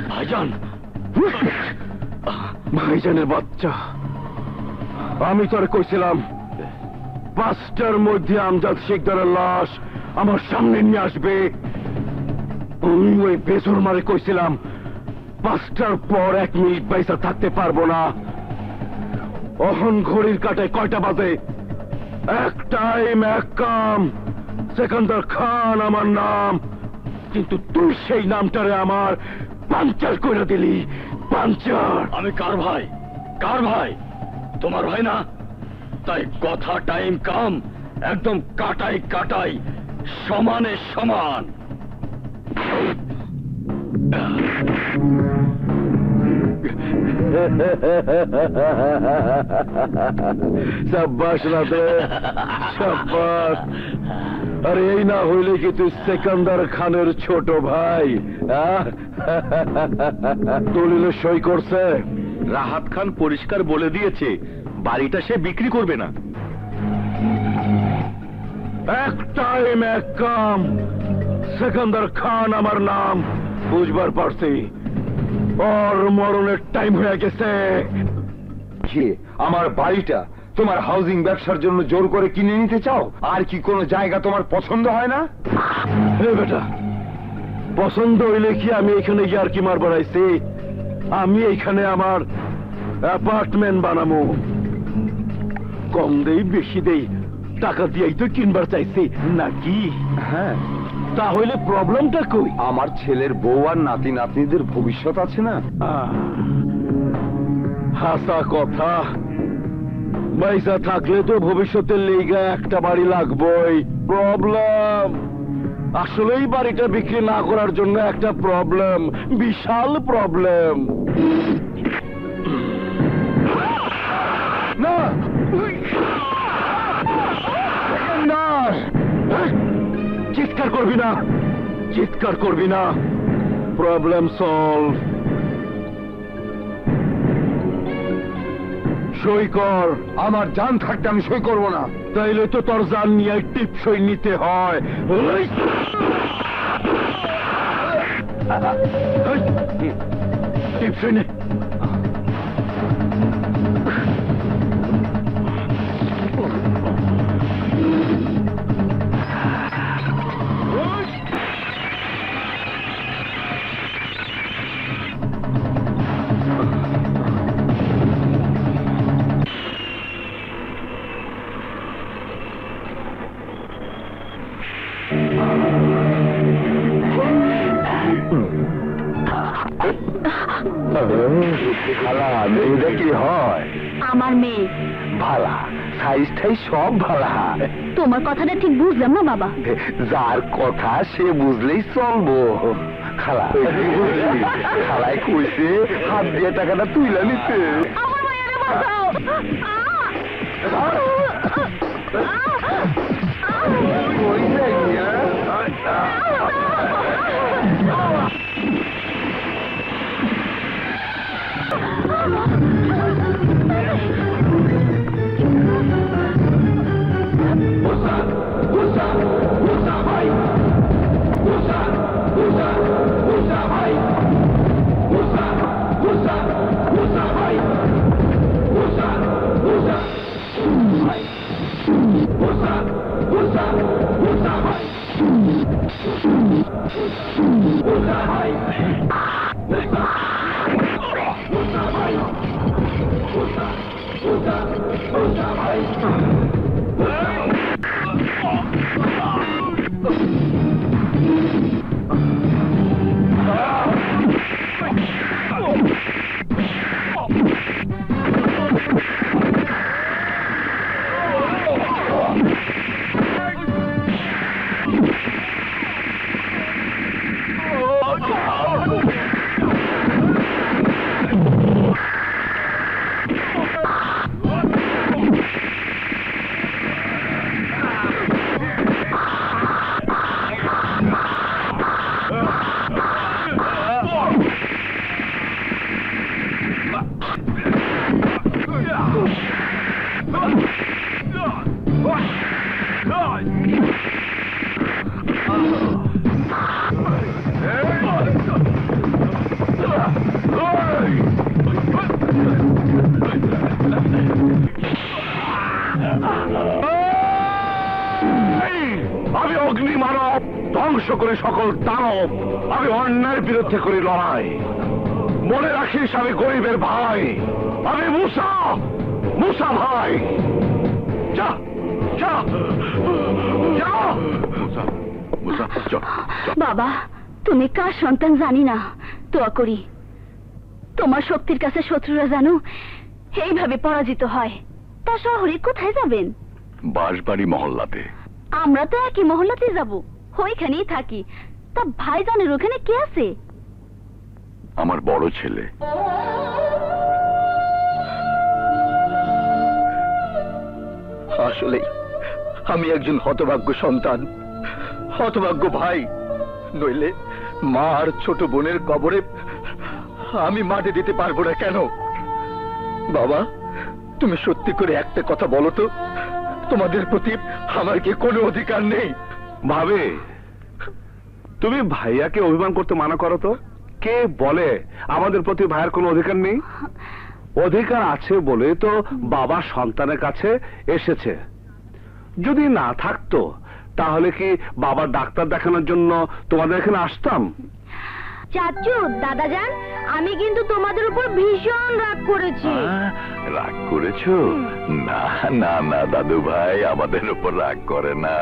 ভাইজান, ভাইজানের বাচ্চা, আমি তোরে কইছিলাম 5টার মধ্যে আমজাদ শিকদারের লাশ আমার সামনে নিয়ে আসবে। আমি ওই বেসুর মারে কইছিলাম 5টার পর 1 মিনিট পয়সা থাকতে পারবো না। অহন ঘড়ির কাটায় কয়টা বাজে? এক টাইম এক কাম। সেকেন্দার খান আমার নাম, কিন্তু তুই সেই নামটারে আমার পাঞ্চার করে দিলি। পাঞ্চার। আমি কার ভাই? কার ভাই? তোমার ভাই না? তাই কথা টাইম কাম একদম কাটাই কাটাই, সমানে সমান। সাব্বাস রাতে, সাব্বাস। আরে এই না হইলে কি তুই সেকান্দার খানের ছোট ভাই? দলিলে সই করছে? রাহাত খান পরিষ্কার বলে দিয়েছে বাড়িটা সে বিক্রি করবে না। এক টাইম এক কাম। সেকান্দার খান আমার নাম, বুঝবার পারছি। ওর মরণের টাইম হয়ে গেছে। কি আমার বাড়িটা তোমার হাউজিং ব্যবসার জন্য জোর করে কিনে নিতে চাও? আর কি কোনো জায়গা তোমার পছন্দ হয় না? বেটা, পছন্দ হইলে কি আমি এখানে গিয়ে আর কি মার বাড়াইছি? আমি এইখানে আমার অ্যাপার্টমেন্ট বানাবো। কম দেই বেশি দেই, টাকা দিয়েই তো কিনবার চাইছি নাকি? হ্যাঁ, তাহলে প্রবলেমটা কই? আমার ছেলের বউ আর নাতি নাতনিদের ভবিষ্যৎ আছে না? হাসা কথা। পয়সা থাকলে তো ভবিষ্যতের লেগা একটা বাড়ি লাগবেই। প্রবলেম আসলেই বাড়িটা বিক্রি না করার জন্য একটা প্রবলেম, বিশাল প্রবলেম। না না, চিৎকার করবি না, চিৎকার করবি না। Problem solve. সই কর। আমার জান থাকতে আমি সই করব না। তাইলে তো তোর জান নিয়ে টিপ সই নিতে হয়। টিপ সই নে। খালা, মেয়েটা কি হয়? আমার মেয়ে। ভালা, সাইজ ঠাই সব ভালা। তোমার কথাটা ঠিক বুঝলাম না বাবা। যার কথা সে বুঝলেই চলবো। খালা, খালায় কইছে হাত দিয়ে টাকাটা তুইলা নিতে। আমার মায়েরা বাঁচাও। ধ্বংস করে সকল দানব। আমি অন্যায়ের বিরুদ্ধে করি লড়াই। মনে রাখিস আমি গরিবের ভাই। আমি মুসা, মুসা ভাই। যা যা যা। মুসা, মুসা, চল। বাবা, তুমি কার সন্তান জানি না, দোয়া করি তোমার শক্তির কাছে শত্রুরা জানো এইভাবে পরাজিত হয়। তা শহরে কোথায় যাবেন? বাঁশবাড়ি মহল্লাতে। আমরা তো একই মহল্লাতে যাব, ওইখানেই থাকি। তা ভাইজানের ওখানে কে আছে? আমার বড় ছেলে। আসলে আমি একজন হতভাগ্য সন্তান, হতভাগ্য ভাই। নইলে মা আর ছোট বোনের কবরে আমি মাটি দিতে পারবো না কেন? বাবা, তুমি সত্যি করে একটা কথা বলো তো, তোমাদের প্রতি আমার কি কোনো অধিকার নেই? ভাবে, তুমি ভাইয়াকে অভিমান করতে মানা করো তো। কে বলে আমাদের প্রতি ভাইয়ের কোনো অধিকার নেই? অধিকার আছে বলে তো বাবা সন্তানের কাছে এসেছে। যদি না থাকতো তাহলে কি বাবা ডাক্তার দেখানোর জন্য তোমাদের এখানে আসতাম? চাচু, দাদাজান, আমি কিন্তু তোমাদের উপর ভীষণ রাগ করেছি। রাগ করেছো? না না না দাদু ভাই, আমাদের উপর রাগ করে না।